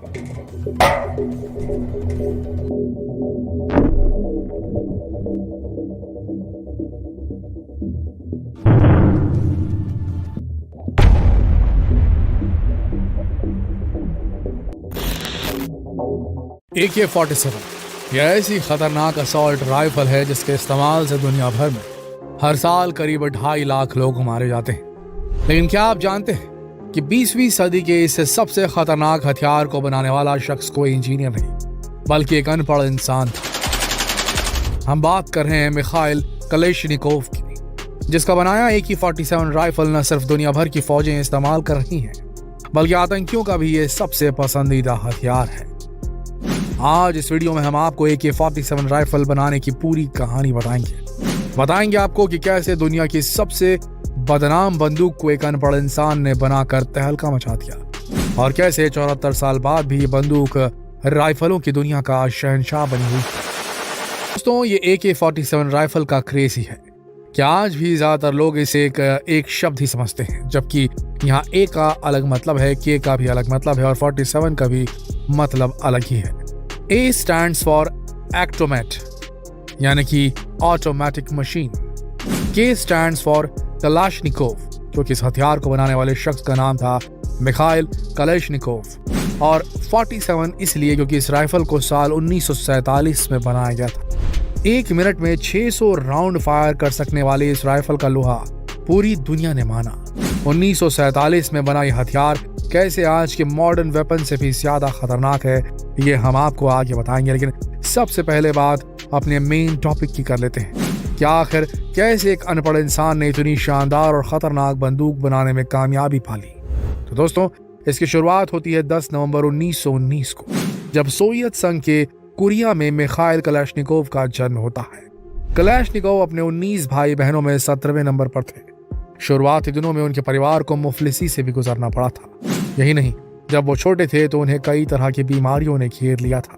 AK-47 यह ऐसी खतरनाक असॉल्ट राइफल है जिसके इस्तेमाल से दुनिया भर में हर साल करीब 2.5 लाख लोग मारे जाते हैं। लेकिन क्या आप जानते हैं कि 20वीं सदी के इस सबसे खतरनाक हथियार को बनाने वाला शख्स कोई इंजीनियर नहीं बल्कि एक अनपढ़ इंसान था। हम बात कर रहे हैं मिखाइल कलेशनिकोव की, जिसका बनाया AK-47 राइफल न सिर्फ दुनिया भर की फौजें इस्तेमाल कर रही हैं बल्कि आतंकियों का भी ये सबसे पसंदीदा हथियार है। आज इस वीडियो में हम आपको AK-47 राइफल बनाने की पूरी कहानी बताएंगे आपको कि कैसे दुनिया की सबसे बदनाम बंदूक को एक अनपढ़ इंसान ने बनाकर तहलका मचा दिया और कैसे 74 साल बाद भी ये बंदूक राइफलों की दुनिया का शहंशाह बनी हुई। दोस्तों, ये AK-47 राइफल का क्रेज ही है कि आज भी ज्यादातर लोग इसे एक शब्द ही समझते हैं, जबकि यहाँ A का अलग मतलब है, K का भी अलग मतलब है और 47 का भी मतलब अलग ही है। A stands for Actomat यानी कि automatic machine. K stands for Kalashnikov, क्योंकि इस हथियार को बनाने वाले शख्स का नाम था मिखाइल कलेशनिकोव, और 47 इसलिए क्योंकि इस राइफल को साल 1947 में बनाया गया था। 1 मिनट में 600 राउंड फायर कर सकने वाले इस राइफल का लोहा पूरी दुनिया ने माना। 1947 में बना यह हथियार कैसे आज के मॉडर्न वेपन से भी ज्यादा खतरनाक है, ये हम आपको आगे बताएंगे। लेकिन सबसे पहले बात अपने मेन टॉपिक की कर लेते हैं कि आखिर कैसे एक अनपढ़ इंसान ने इतनी शानदार और खतरनाक बंदूक बनाने में कामयाबी पाली। तो दोस्तों, इसकी शुरुआत होती है 10 नवंबर 1919 को, जब सोवियत संघ के कोरिया में मिखाइल कलेशनिकोव का जन्म होता है। कलेशनिकोव अपने 19 भाई बहनों में 17वें नंबर पर थे। शुरुआती दिनों में उनके परिवार को मुफलिसी से भी गुजरना पड़ा था। यही नहीं, जब वो छोटे थे तो उन्हें कई तरह की बीमारियों ने घेर लिया था।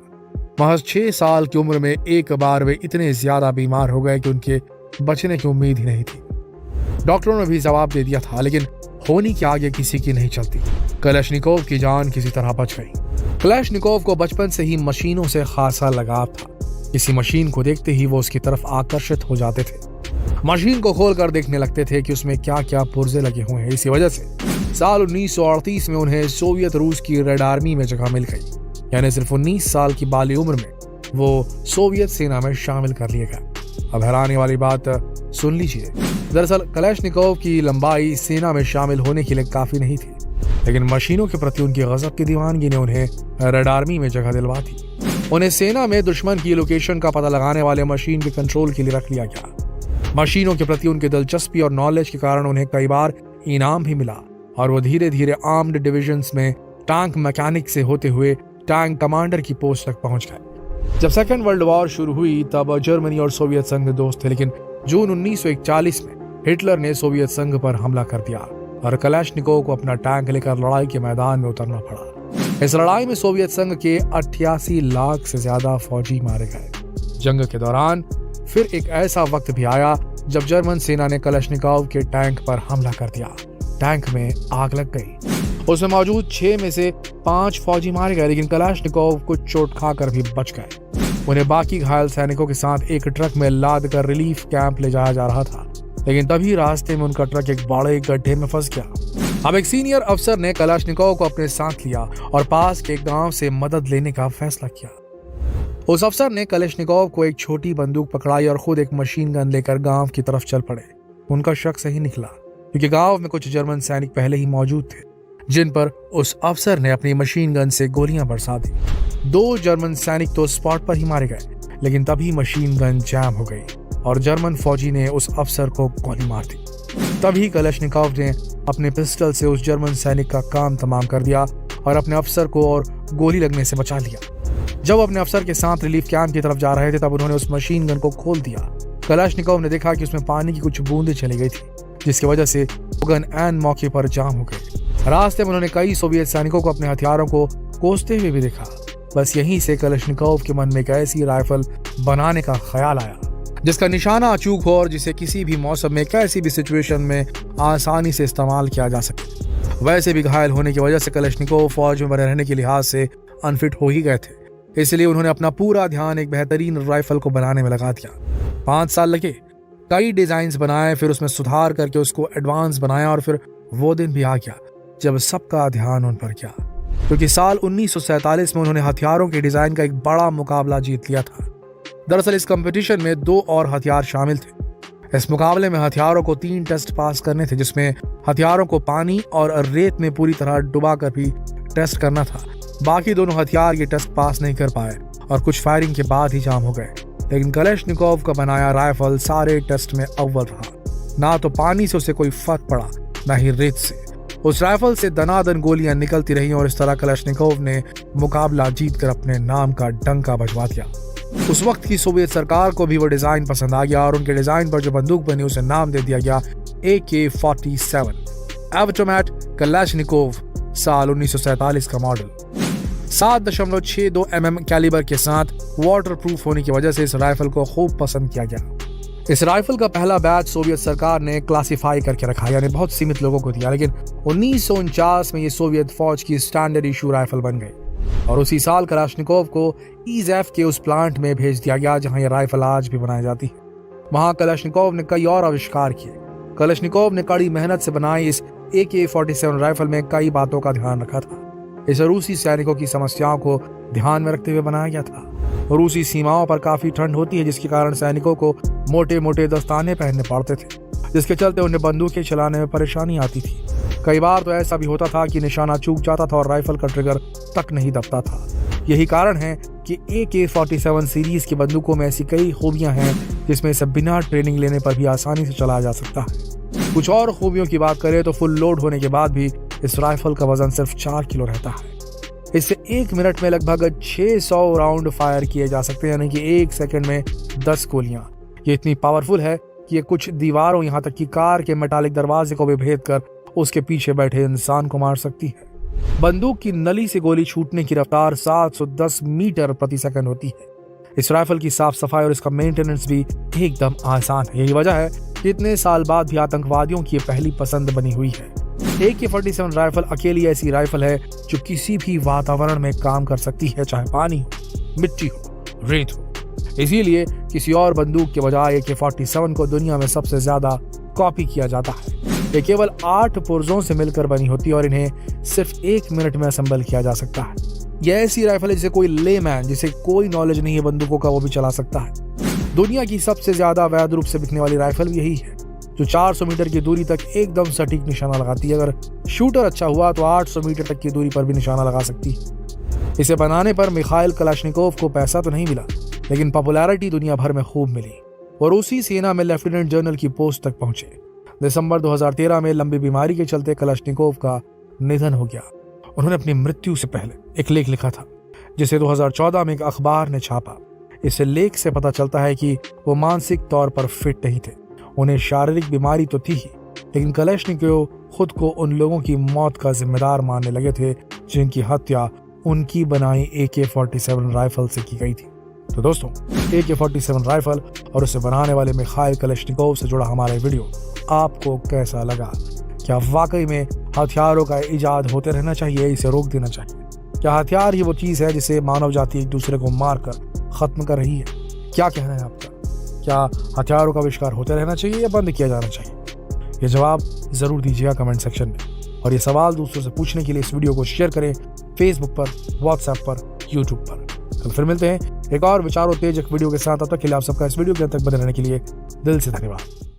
महज 6 साल की उम्र में एक बार वे इतने ज्यादा बीमार हो गए कि उनके बचने की उम्मीद ही नहीं थी। डॉक्टरों ने भी जवाब दे दिया था, लेकिन होनी के आगे किसी की नहीं चलती। कलेशनिकोव की जान किसी तरह बच गई। कलेशनिकोव को बचपन से ही मशीनों से खासा लगाव था। किसी मशीन को देखते ही वो उसकी तरफ आकर्षित हो जाते थे। मशीन को खोलकर देखने लगते थे कि उसमें क्या क्या पुर्जे लगे हुए हैं। इसी वजह से साल 1938 में उन्हें सोवियत रूस की रेड आर्मी में जगह मिल गई, यानी सिर्फ 19 साल की बाली उम्र में वो सोवियत सेना में शामिल कर लिए गए। अब हैरानी वाली बात सुन लीजिए, दरअसल कलेशनिकोव की लंबाई सेना में शामिल होने के लिए काफी नहीं थी, लेकिन मशीनों के प्रति उनकी गजब की दीवानगी ने उन्हें रेड आर्मी में जगह दिलवा दी। उन्हें सेना में दुश्मन की लोकेशन का पता लगाने वाले मशीन के कंट्रोल के लिए रख लिया गया। मशीनों के प्रति उनकी दिलचस्पी और नॉलेज के कारण उन्हें कई बार इनाम भी मिला और वो धीरे धीरे आर्म्ड डिविजन्स में टैंक मैकेनिक से होते हुए टैंक कमांडर की पोस्ट तक पहुंच गए। जब सेकेंड वर्ल्ड वॉर शुरू हुई तब जर्मनी और सोवियत संघ दोस्त थे, लेकिन जून 1941 में हिटलर ने सोवियत संघ पर हमला कर दिया और कलेशनिकोव को अपना टैंक लेकर लड़ाई के मैदान में उतरना पड़ा। इस लड़ाई में सोवियत संघ के 88 लाख से ज्यादा फौजी मारे गए। जंग के दौरान फिर एक ऐसा वक्त भी आया जब जर्मन सेना ने कलेशनिकोव के टैंक पर हमला कर दिया। टैंक में आग लग गई। उसमें मौजूद 6 में से 5 फौजी मारे गए, लेकिन कलेशनिकोव कुछ चोट खाकर भी बच गए। उन्हें बाकी घायल सैनिकों के साथ एक ट्रक में लाद कर रिलीफ कैंप ले जाया जा रहा था, लेकिन तभी रास्ते में उनका ट्रक एक बड़े गड्ढे में फंस गया। अब एक सीनियर अफसर ने कलेशनिकोव को अपने साथ लिया और पास के गांव से मदद लेने का फैसला किया। उस अफसर ने कलेशनिकोव को एक छोटी बंदूक पकड़ाई और खुद एक मशीन गन लेकर गांव की तरफ चल पड़े। उनका शक सही निकला, क्योंकि गांव में कुछ जर्मन सैनिक पहले ही मौजूद थे, जिन पर उस अफसर ने अपनी मशीन गन से गोलियां बरसा दी। 2 जर्मन सैनिक तो स्पॉट पर ही मारे गए, लेकिन तभी मशीन गन जैम हो गई और जर्मन फौजी ने उस अफसर को गोली मार दी। तभी कलेशनिकोव ने अपने पिस्टल से उस जर्मन सैनिक का काम तमाम कर दिया और अपने अफसर को और गोली लगने से बचा लिया। जब अपने अफसर के साथ रिलीफ कैंप की तरफ जा रहे थे तब उन्होंने उस मशीन गन को खोल दिया। कलेशनिकोव ने देखा कि उसमें पानी की कुछ बूंदें चली गई थी, जिसकी वजह से गन ऐन मौके पर जाम हो गई। रास्ते में उन्होंने कई सोवियत सैनिकों को अपने हथियारों को कोसते हुए भी देखा। बस यहीं से कलेशनिकोव के मन में एक ऐसी राइफल बनाने का ख्याल आया जिसका निशाना अचूक हो और जिसे किसी भी मौसम में कैसी भी सिचुएशन में आसानी से इस्तेमाल किया जा सके। वैसे भी घायल होने की वजह से कलेशनिकोव फौज में बने रहने के लिहाज से अनफिट हो ही गए थे, इसलिए उन्होंने अपना पूरा ध्यान एक बेहतरीन राइफल को बनाने में लगा दिया। 5 साल लगे, कई डिजाइन बनाए, फिर उसमें सुधार करके उसको एडवांस बनाया और फिर वो दिन भी आ गया जब सबका ध्यान उन पर गया, क्योंकि साल 1947 में उन्होंने हथियारों के डिजाइन का एक बड़ा मुकाबला जीत लिया था। दरअसल इस कंपटीशन में 2 और हथियार शामिल थे। इस मुकाबले में हथियारों को 3 टेस्ट पास करने थे, जिसमें हथियारों को पानी और रेत में पूरी तरह डुबा कर भी टेस्ट करना था। बाकी दोनों हथियार ये टेस्ट पास नहीं कर पाए और कुछ फायरिंग के बाद ही जाम हो गए, लेकिन कलेश्निकोव का बनाया राइफल सारे टेस्ट में अव्वल रहा। ना तो पानी से उसे कोई फर्क पड़ा, ना ही रेत से। उस राइफल से दनादन गोलियां निकलती रहीं और इस तरह कलेश्निकोव ने मुकाबला जीतकर अपने नाम का डंका बजवा दिया। उस वक्त की सोवियत सरकार को भी वो डिजाइन पसंद आ गया और उनके डिजाइन पर जो बंदूक बनी उसे नाम दे दिया गया AK-47 एवटोमैट कलेश्निकोव, साल 1947 का मॉडल। 7.62 mm कैलिबर के साथ वाटर प्रूफ होने की वजह से इस राइफल को खूब पसंद किया गया। इस राइफल का पहला बैच सोवियत सरकार ने क्लासिफाई करके रखा, यानी बहुत सीमित लोगों को दिया, लेकिन 1949 में ये सोवियत फौज की स्टैंडर्ड इशू राइफल बन गई और उसी साल कलेश्निकोव को ईजेफ के उस प्लांट में भेज दिया गया जहां ये राइफल आज भी बनाई जाती है। वहां कलेश्निकोव ने कई और आविष्कार किए। कलेश्निकोव ने कड़ी मेहनत से बनाई इस AK-47 राइफल में कई बातों का ध्यान रखा था। इसे रूसी सैनिकों की समस्याओं को ध्यान में रखते हुए बनाया गया था। रूसी सीमाओं पर काफी ठंड होती है, जिसके कारण सैनिकों को मोटे मोटे दस्ताने पहनने पड़ते थे, जिसके चलते उन्हें बंदूकें चलाने में परेशानी आती थी। कई बार तो ऐसा भी होता था कि निशाना चूक जाता था और राइफल का ट्रिगर तक नहीं दबता था। यही कारण है कि AK-47 सीरीज की बंदूकों में ऐसी कई खूबियां हैं जिसमें इसे बिना ट्रेनिंग लेने पर भी आसानी से चलाया जा सकता है। कुछ और खूबियों की बात करें तो फुल लोड होने के बाद भी इस राइफल का वजन सिर्फ 4 किलो रहता है। इससे 1 मिनट में लगभग 600 राउंड फायर किए जा सकते हैं, यानी कि 1 सेकंड में 10 गोलियां। ये इतनी पावरफुल है कि ये कुछ दीवारों, यहाँ तक कि कार के मेटालिक दरवाजे को भी भेद कर उसके पीछे बैठे इंसान को मार सकती है। बंदूक की नली से गोली छूटने की रफ्तार 710 मीटर प्रति सेकंड होती है। इस राइफल की साफ सफाई और इसका मेंटेनेंस भी एकदम आसान है। यही वजह है कि इतने साल बाद भी आतंकवादियों की पहली पसंद बनी हुई है। AK-47 राइफल अकेली ऐसी राइफल है जो किसी भी वातावरण में काम कर सकती है, चाहे पानी हो, मिट्टी हो, रेत हो। इसीलिए किसी और बंदूक के बजाय AK-47 को दुनिया में सबसे ज्यादा कॉपी किया जाता है। ये केवल 8 पुर्जों से मिलकर बनी होती है और इन्हें सिर्फ 1 मिनट में असेंबल किया जा सकता है। यह ऐसी राइफल है जिसे कोई लेमैन, जिसे कोई नॉलेज नहीं है बंदूकों का, वो भी चला सकता है। दुनिया की सबसे ज्यादा वैध रूप से बिकने वाली राइफल यही है, जो 400 मीटर की दूरी तक एकदम सटीक निशाना लगाती है। अगर शूटर अच्छा हुआ तो 800 मीटर तक की दूरी पर भी निशाना लगा सकती है। इसे बनाने पर मिखाइल कलेश्निकोव को पैसा तो नहीं मिला, लेकिन पॉपुलैरिटी दुनिया भर में खूब मिली और रूसी सेना में लेफ्टिनेंट जनरल की पोस्ट तक पहुंचे। दिसंबर 2013 में लंबी बीमारी के चलते कलेश्निकोव का निधन हो गया। उन्होंने अपनी मृत्यु से पहले एक लेख लिखा था, जिसे 2014 में एक अखबार ने छापा। इस लेख से पता चलता है कि वो मानसिक तौर पर फिट नहीं थे। उन्हें शारीरिक बीमारी तो थी ही, लेकिन कलेश्निकोव खुद को उन लोगों की मौत का जिम्मेदार मानने लगे थे जिनकी हत्या उनकी बनाई AK-47 राइफल से की गई थी। तो दोस्तों, AK-47 राइफल और उसे बनाने वाले मिखाइल कलेश्निकोव से जुड़ा हमारा वीडियो आपको कैसा लगा? क्या वाकई में हथियारों का इजाद होते रहना चाहिए, इसे रोक देना चाहिए? क्या हथियार ही वो चीज है जिसे मानव जाति एक दूसरे को मारकर खत्म कर रही है? क्या कहना है आपका? क्या हथियारों का आविष्कार होते रहना चाहिए या बंद किया जाना चाहिए? ये जवाब जरूर दीजिएगा कमेंट सेक्शन में। और ये सवाल दूसरों से पूछने के लिए इस वीडियो को शेयर करें फेसबुक पर, व्हाट्सएप पर, यूट्यूब पर। कल फिर मिलते हैं एक और विचारोत्तेजक वीडियो के साथ। तब तक के लिए आप सबका इस वीडियो के अंत तक बने रहने के लिए दिल से धन्यवाद।